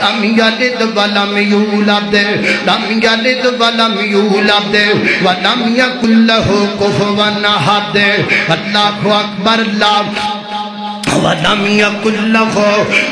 لم يلد ولم يولد لم يلد ولم يولد ولم يكن له كفوا أحد اللہ اکبر اللہ وَلَمْ يَكُنْ لَهُ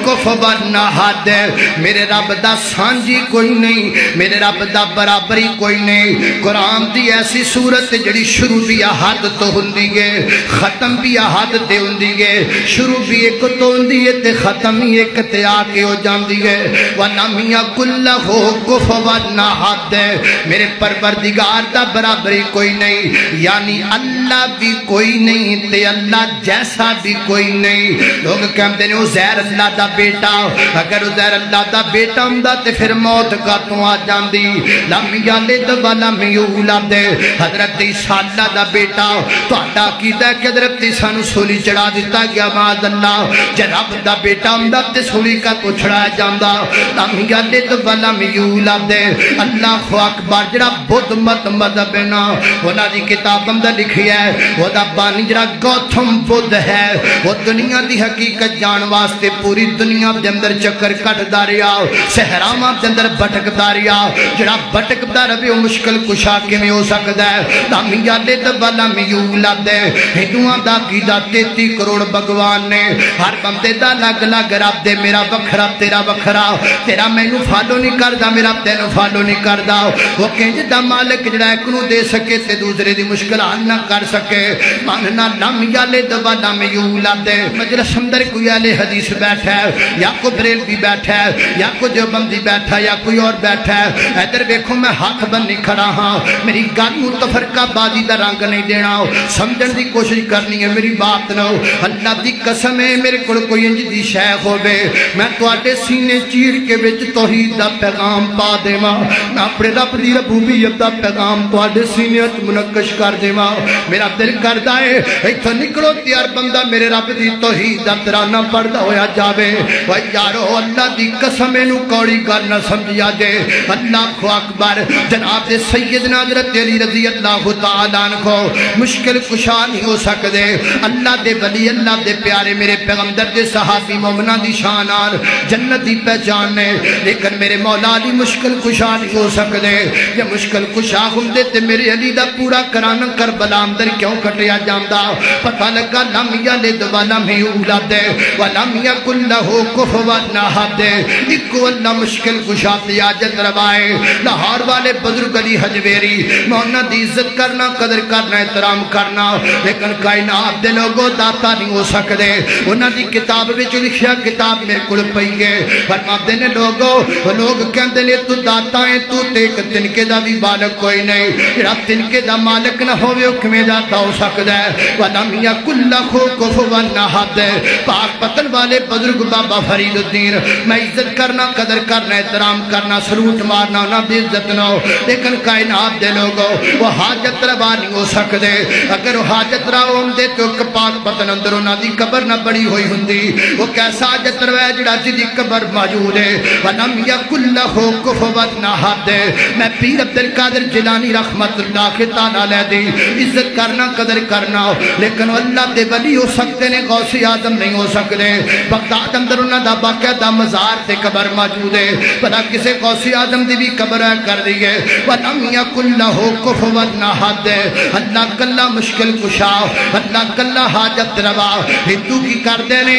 كُفُوًا أَحَدٌ میرے رب دا سانجی کوئی نہیں میرے رب دا برابری کوئی نہیں قرآن دی ایسی صورت جڑی شروع بھی احد تو ہوندی ہے ختم بھی احد تے ہوندی ہے شروع بھی ایک تو ہوندی ہے تے ختم ہی ایک تے آکے ہو جاندی ہے وَلَمْ يَكُنْ لَهُ كُفُوًا أَحَدٌ میرے پروردگار دا برابری کوئی نہیں یعنی اللہ بھی کوئی نہیں تے اللہ جیسا بھی کوئی نہیں لوگ کہتے ہیں عزیر اللہ دا بیٹا اگر عزیر اللہ دا بیٹا ہوں تے پھر موت کا تو آ جاندی لم یلد ولم یولد حضرت عیسیٰ اللہ دا بیٹا تو آدھا کیتا ہے کہ حضرت عیسیٰ نو سولی چڑھا دیتا گیا معاذ اللہ جناب دا بیٹا ہوں تے سولی کا تو چھڑایا جاندہ لم یلد ولم یولد اللہ اکبر جڑا بدھ مت مذہب نا وہاں دی کتاب اندر لکھی ہے وہ دا بانی جڑا گوتھم بدھ ہے وہ دنیا دی حقیقت جان واسطے پوری دنیا دے اندر چکر کٹ داریا صحراواں دے اندر بھٹک داریا جڑا بھٹک دار بھی وہ مشکل کشا کیویں ہو سکدا ہے لم یلد ولم یولد ہندوؤں دا عقیدہ 33 کروڑ بھگوان نے ہر بندے دا الگ الگ رب دے میرا وکھرا تیرا وکھرا تیرا مینوں فالو نہیں کردا میرا تینوں فالو نہیں کردا وہ کنج دا مالک جڑا ایک نوں دے سکے تے دوسرے دی مشکل حل نہ کر سکے ماننا لم یلد ولم یولد مجلس اندر کوئی اہل حدیث بیٹھا ہے یا کوئی بریلوی بیٹھا ہے یا کوئی دیوبندی بیٹھا ہے یا کوئی اور بیٹھا ہے ادھر دیکھو میں ہاتھ بننے کھڑا ہاں میری گل نوں تفرقہ بازی دا رنگ نہیں دینا سمجھن دی کوشش کرنی ہے میری بات نہ اللہ دی قسم ہے میرے کول کوئی انج دی شے ہوے میں تواڈے سینے چیر کے وچ توحید دا پیغام پا دیواں میں اپنے رب دی ربوبیت دا پیغام تواڈے سینے وچ منقش کر دیواں میرا دل کردا ہے ایتھوں نکلو تیار بندہ میرے رب دی توحید دا ترانہ پڑھدا ہویا جاوے وہ یارو اللہ دی قسم اینو کوڑی گل نہ سمجھیا جے اللہ اکبر جناب سیدنا حضرت علی رضی اللہ تعالیٰ عنہ مشکل کشا نہیں ہو سکدے اللہ دے ولی اللہ دے پیارے میرے پیغمبر دے صحابی مومنہ دی شان آن جنت دی پہچان نے لیکن میرے مولا علی مشکل کشا نہیں ہو سکدے یہ مشکل کشا ہوندے تے میرے علی دا پورا کرانا کربلا اندر کیوں کٹیا جاندا پتہ لگا لم یلد ولم یولد ولم یکن لہ کفوا احد اکو اللہ مشکل کشا تیاجت روائے لاہور والے بزرگ علی حجویری مونا دی عزت کرنا قدر کرنا احترام کرنا لیکن کائنات دے لوگوں داتا نہیں ہو سکدے انہاں دی کتاب وچ لکھیا کتاب میرے کول پئی ہے فرماتے نے لوگوں لوگ کہندے نے تو داتا ہے تو تے ایک تنکے دا بھی مالک کوئی نہیں جڑا تنکے دا مالک نہ ہوے او کیویں داتا ہو سکدا ہے ولم یکن لہ کفوا احد پاک پتن والے بزرگ بابا فرید الدین میں عزت کرنا قدر کرنا احترام کرنا سلوٹ مارنا انہاں دی عزت نہ لیکن کائنات دے لوگوں وہ حاجت روا نہیں ہو سکدے اگر وہ حاجت روا ہوندے تو ایک پاک پتن اندر انہاں دی قبر نہ بڑی ہوئی ہوندی وہ کیسا حاجت روا ہے جڑا جدی قبر موجود ہے ولم یکن لہ کفوا احد میں پیر عبد القادر جیلانی رحمت اللہ تعالی علیہ دی عزت کرنا قدر کرنا لیکن اللہ دے ولی ہو سکتے نے غوث اعظم نہیں ہو سکتے بغداد اندر انہاں دا باقاعدہ مزار تے قبر موجود ہے بلا کسے غوث اعظم دی بھی قبر کر دی ہے ولم یکن لہ کفوا احد اللہ کلا مشکل کشا اللہ کلا حاجت روا ہندو کی کر دینے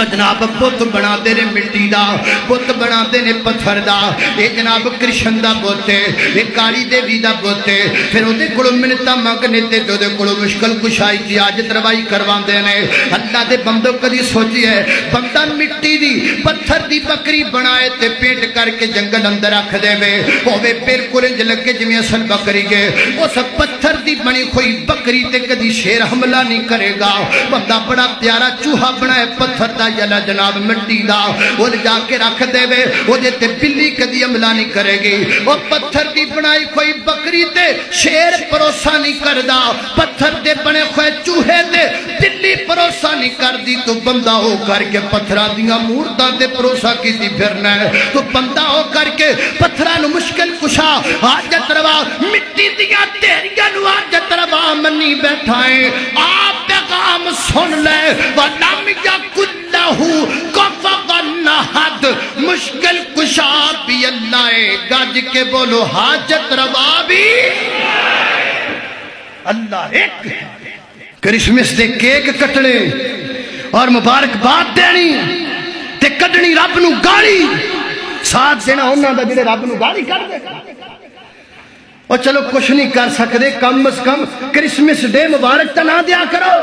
جناب بت بنا دے نے مٹی دا بت بنا دے نے پتھر دا اے جناب کرشن دا بت ہے اے کالی دیوی دا بت ہے پھر اودے کولوں منتاں منگنے تے اودے کولوں مشکل کشائی دی حاجت روائی کرواندے نے اللہ دے بندو کدی سوچی ہے بندہ مٹی دی پتھر دی بکری بنائے تے پیٹ کر کے جنگل اندر رکھ دے وے ہوے بالکل انج لگے جویں اصل بکری ہے اس پتھر دی بنی ہوئی بکری تے کدی شیر حملہ نہیں کرے گا بندہ بڑا پیارا چوہا بنائے پتھر دا یلا جناب مٹی دا وہ جا کے رکھ دے وے وہ جے بلی کدی حملہ نہیں کرے گی وہ پتھر دی بنائی کوئی بکری تے شیر پروسہ نہیں کردا پتھر دے بنے کوئی چوہے تے بلی پروسہ نہیں کردی تو بندہ ہو کر کے پتھراں دیاں مورتاں تے پروسہ کیتی پھرنا ہے تو بندہ ہو کر کے پتھراں نو مشکل کشا حاجت روا مٹی دیاں تیریاں نو حاجت روا منی بیٹھائیں آپ پیغام سن لے وَلَمْ يَكُنْ لَهُ كُفُوًا أَحَدٌ مشکل کشا بھی اللہ ہے، گج کے بولو حاجت روا بھی اللہ ایک ہے۔ کرسمس دے کیک کٹنے اور مبارکباد دینی تے کڈنی رب نو گالی، ساتھ دینا انہاں دا جڑے رب نو گالی کر دے۔ اور چلو کچھ نہیں کر سکتے، کم از کم کرسمس ڈے مبارک تا نہ دیا کرو۔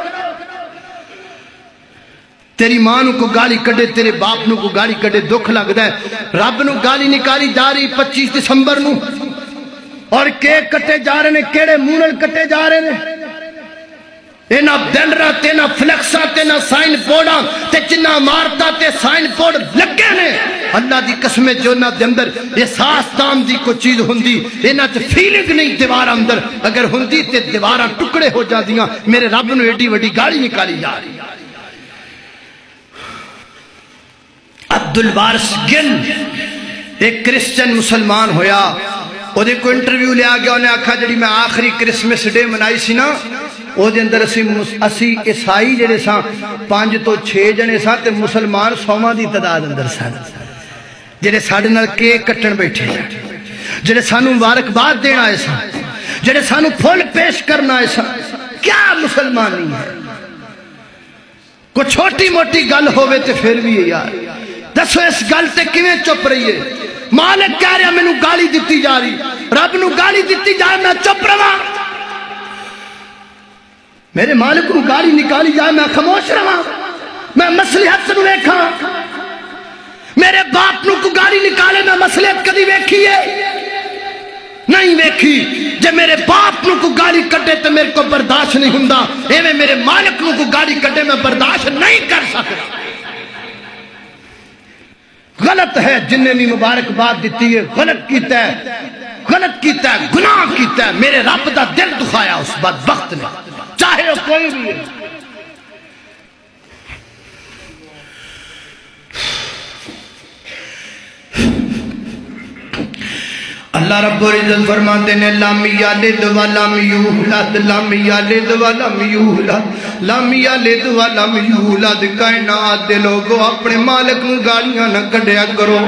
تیری ماں نو کو گالی کڈے، تیرے باپ نو کو گالی کڈے، دکھ لگدا ہے۔ رب نو گالی نکالی جا رہی 25 دسمبر نو، اور کیک کٹے جا رہے نے، کیڑے مونل کٹے جا رہے نے، اینا بینرہ تے نا فلیکسا تے نا سائن بورڈاں تے جنہ مارتا تے سائن بورڈ لگے نے۔ اللہ دی قسمیں جو نہ دے اندر احساس دام دی کو چیز ہوندی، اینا تے فیلنگ نہیں دیوار اندر، اگر ہوندی تے دیواراں ٹکڑے ہو جا دیاں۔ میرے رب نے ایڈی وڈی گالی نکالی جا رہی۔ عبدالوارث گل ایک کرسچن مسلمان ہویا، وہ دے کو انٹرویو لیا گیا، انہیں آکھا جڑی میں آخری کرسمس ڈے منائی سی نا، وہ دے اندر اسی عیسائی جڑے ساں 5 تو 6 جنے ساں تے مسلمان 100 دی تعداد اندر ساں، جڑے ساڑھے نال کیک کٹن بیٹھے، جڑے سانو مبارکباد دینا ہے ساں، جڑے سانو پھول پیش کرنا ہے ساں۔ کیا مسلمانی ہے؟ کوئی چھوٹی موٹی گل ہوئے تے پھر بھی ہے یار، دسو اس گل تے کیویں چپ رہی ہے؟ مالک کہہ رہا میں نو گالی دیتی جا رہی، رب نو گالی دیتی جا رہی، میں چپ رہا، میرے مالک نو گالی نکالی جائے میں خاموش رہا، میں مصلحت نو دیکھا، میرے باپ نو کو گالی نکالے میں مصلحت کدی ویکھی ہے؟ نہیں ویکھی۔ جب میرے باپ نو کو گالی کٹے تو میرے کو برداشت نہیں ہوندا، ایویں میرے مالک نو کو گالی کٹے میں برداشت نہیں کر سکتا۔ غلط ہے جن نے بھی مبارکباد دیتی ہے، غلط کیتا ہے، غلط کیتا ہے، گناہ کیتا ہے، میرے رب دا دل دکھایا اس بدبخت نے، چاہے وہ کوئی بھی ہے۔ اللہ رب العزت فرماتے ہیں لم یلد ولم یولد لم یلد ولم یولد لم یلد ولم یولد۔ کائنات دے لوگو اپنے مالک نو گالیاں نہ کڈیا کرو،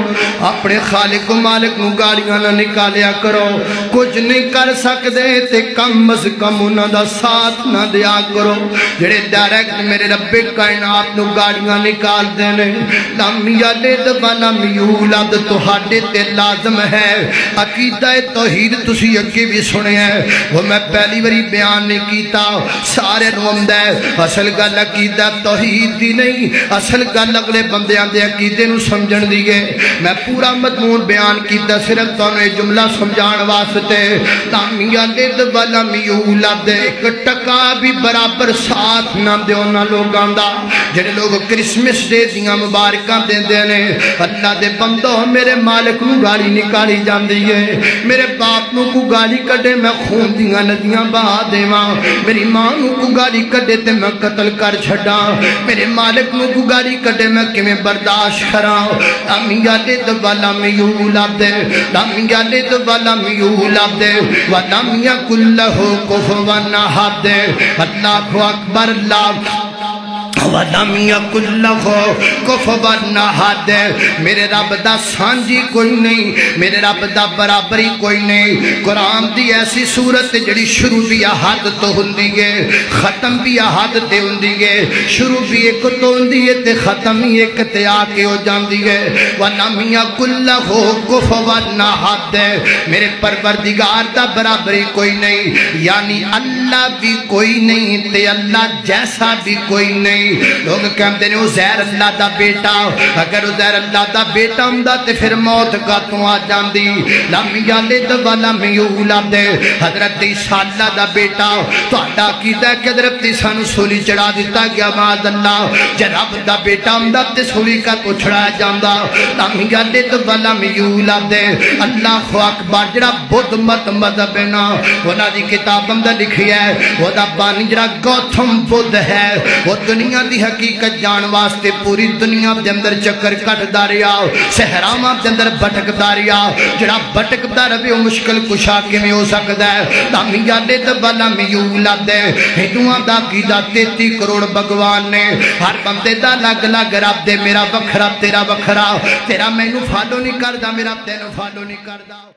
اپنے خالق و مالک نو گالیاں نہ نکالیا کرو، کچھ نہیں کر سکتے تے کم از کم انہاں دا ساتھ نہ دیا کرو جڑے ڈائریکٹ میرے رب کائنات نو گالیاں نکال دے نے۔ لم یلد ولم یولد تہاڈے تے لازم ہے، عقیدہ توحید تسی اگے بھی سنے ہیں، وہ میں پہلی باری بیان نہیں کیتا، سارے روندہ ہے۔ اصل گل عقیدہ توحید دی نہیں، اصل گل اگلے بندیاں دے عقیدے نو سمجھن دیئے۔ میں پورا مضمون بیان کیتا صرف تو نے جملہ سمجھان واسطے۔ لم یلد ولم یولد، ایک ٹکا بھی برابر ساتھ نہ دیو نہ لوگاں دا جڑے لوگ کرسمس ڈے دیاں مبارکاں دے دے نے۔ اللہ دے بندو میرے مالک نو گالی نکالی جاندی ہے، میرے باپ نو کو گالی کڈے میں خون دیاں ندیاں بہا دیواں، میری ماں نو کو گالی کڈے تے میں قتل کر چھڑا، میرے مالک نو کو گالی کڈے میں کمیں برداشت کراں۔ لم یلد ولم یولد لم یلد ولم یولد ولم یکن لہ کفوا احد۔ اللہ اکبر، اللہ وَلَمْ يَكُنْ لَهُ كُفُوًا أَحَدٌ۔ میرے رب دا سانجی کوئی نہیں، میرے رب دا برابری کوئی نہیں۔ قرآن دی ایسی صورت جڑی شروع بھی احد تو ہوندی ہے، ختم بھی احد تے ہوندی ہے، شروع بھی ایک تو ہوندی ہے تے ختم ہی ایک تے آ کے ہو جاندی ہے۔ وَلَمْ يَكُنْ لَهُ كُفُوًا أَحَدٌ۔ میرے پروردگار دا برابری کوئی نہیں، یعنی اللہ بھی کوئی نہیں تے اللہ جیسا بھی کوئی نہیں۔ لوگ کہتے ہیں عزیر اللہ دا بیٹا، اگر عزیر اللہ دا بیٹا ہوندا تے پھر موت کا تو آ جاندی۔ لم یلد ولم یولد، حضرت عیسیٰ اللہ دا بیٹا، تہاڈا عقیدہ ہے کہ حضرت عیسیٰ نو سولی چڑھا دیتا گیا، معاذ اللہ، جے رب دا بیٹا ہوندا تے سولی کا تو چھڑایا جاندا۔ لم یلد ولم یولد۔ اللہ اکبر، جڑا بدھ مت مذہب ہے نا، انہاں دی کتاب اندر لکھی ہے، وہ دا بانی جڑا گوتم بدھ ہے، وہ دنیا دنیا دی حقیقت جان واسطے پوری دنیا دے اندر چکر کٹدا رہیا صحراواں دے اندر بھٹکدا رہیا جڑا بھٹکدا رہے او مشکل کشا کیویں ہو سکدا ہے لم یلد ولم یولد ہندوؤں دا عقیدہ 33 کروڑ بھگوان نے ہر بندے دا الگ الگ رب دے میرا وکھرا تیرا وکھرا تیرا مینوں فالو نہیں کردا میرا تینوں فالو نہیں کردا